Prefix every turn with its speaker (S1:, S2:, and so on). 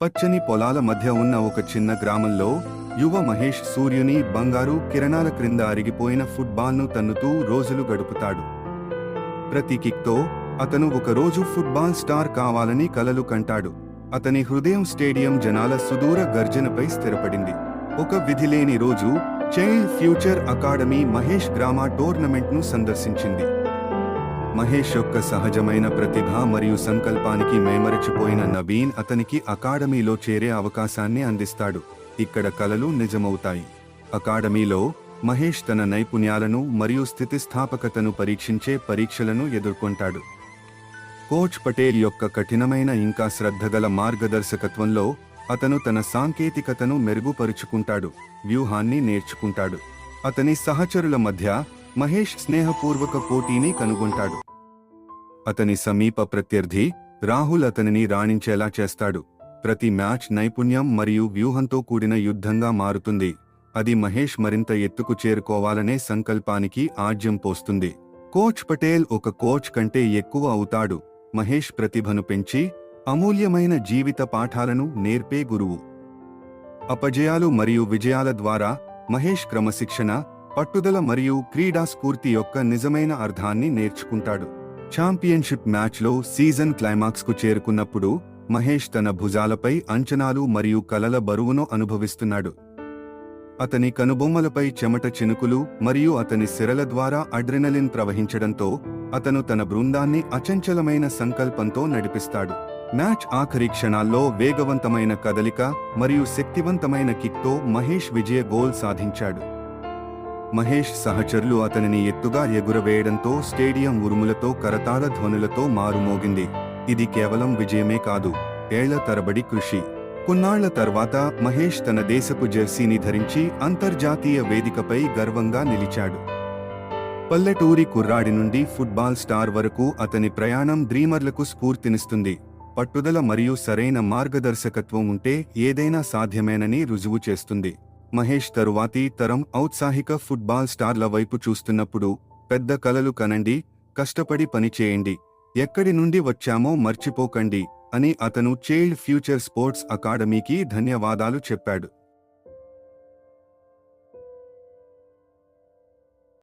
S1: పచ్చని పొలాల మధ్య ఉన్న ఒక చిన్న గ్రామంలో యువ మహేష్ సూర్యుని బంగారు కిరణాల క్రింద అరిగిపోయిన ఫుట్బాల్ను తన్నుతూ రోజులు గడుపుతాడు. ప్రతి కిక్తో అతను ఒకరోజు ఫుట్బాల్ స్టార్ కావాలని కలలు కంటాడు. అతని హృదయం స్టేడియం జనాల సుదూర గర్జనపై స్థిరపడింది. ఒక విధిలేని రోజు చైల్డ్ ఫ్యూచర్ అకాడమీ మహేష్ గ్రామ టోర్నమెంట్ను సందర్శించింది. మహేష్ యొక్క సహజమైన ప్రతిభ మరియు సంకల్పానికి మైమరచిపోయిన నవీన్ అతనికి అకాడమీలో చేరే అవకాశాన్ని అందిస్తాడు. ఇక్కడ కలలు నిజమవుతాయి. అకాడమీలో మహేష్ తన నైపుణ్యాలను మరియు స్థితిస్థాపకతను పరీక్షించే పరీక్షలను ఎదుర్కొంటాడు. కోచ్ పటేల్ యొక్క కఠినమైన ఇంకా శ్రద్ధగల మార్గదర్శకత్వంలో అతను తన సాంకేతికతను మెరుగుపరుచుకుంటాడు, వ్యూహాన్ని నేర్చుకుంటాడు. అతని సహచరుల మధ్య మహేష్ స్నేహపూర్వక పోటీని కనుగొంటాడు. అతని సమీప ప్రత్యర్థి రాహుల్ అతనిని రాణించేలా చేస్తాడు. ప్రతి మ్యాచ్ నైపుణ్యం మరియు వ్యూహంతో కూడిన యుద్ధంగా మారుతుంది. అది మహేష్ మరింత ఎత్తుకు చేరుకోవాలనే సంకల్పానికి ఆజ్యం పోస్తుంది. కోచ్ పటేల్ ఒక కోచ్ కంటే ఎక్కువ అవుతాడు. మహేష్ ప్రతిభను పెంచి అమూల్యమైన జీవిత పాఠాలను నేర్పే గురువు. అపజయాలు మరియు విజయాల ద్వారా మహేష్ క్రమశిక్షణ, పట్టుదల మరియు క్రీడా స్ఫూర్తి యొక్క నిజమైన అర్థాన్ని నేర్చుకుంటాడు. ఛాంపియన్షిప్ మ్యాచ్లో సీజన్ క్లైమాక్స్కు చేరుకున్నప్పుడు మహేష్ తన భుజాలపై అంచనాలు మరియు కలల బరువును అనుభవిస్తున్నాడు. అతని కనుబొమ్మలపై చెమట చినుకులు మరియు అతని సిరల ద్వారా అడ్రినలిన్ ప్రవహించడంతో అతను తన బృందాన్ని అచంచలమైన సంకల్పంతో నడిపిస్తాడు. మ్యాచ్ ఆఖరి క్షణాల్లో వేగవంతమైన కదలిక మరియు శక్తివంతమైన కిక్తో మహేష్ విజయ గోల్ సాధించాడు. మహేష్ సహచరులు అతనిని ఎత్తుగా ఎగురవేయడంతో స్టేడియం ఉరుములతో కరతాళ ధ్వనులతో మారుమోగింది. ఇది కేవలం విజయమే కాదు, ఏళ్ల తరబడి కృషి. కొన్నాళ్ల తర్వాత మహేష్ తన దేశపు జెర్సీని ధరించి అంతర్జాతీయ వేదికపై గర్వంగా నిలిచాడు. పల్లెటూరి కుర్రాడి నుండి ఫుట్బాల్ స్టార్ వరకు అతని ప్రయాణం డ్రీమర్లకు స్ఫూర్తినిస్తుంది. పట్టుదల మరియు సరైన మార్గదర్శకత్వం ఉంటే ఏదైనా సాధ్యమేనని రుజువు చేస్తుంది. మహేష్ తరువాతి తరం ఔత్సాహిక ఫుట్బాల్ స్టార్ల వైపు చూస్తున్నప్పుడు పెద్ద కలలు కనండి, కష్టపడి పనిచేయండి, ఎక్కడి నుండి వచ్చామో మర్చిపోకండి అని అతను చైల్డ్ ఫ్యూచర్ స్పోర్ట్స్ అకాడమీకి ధన్యవాదాలు చెప్పాడు.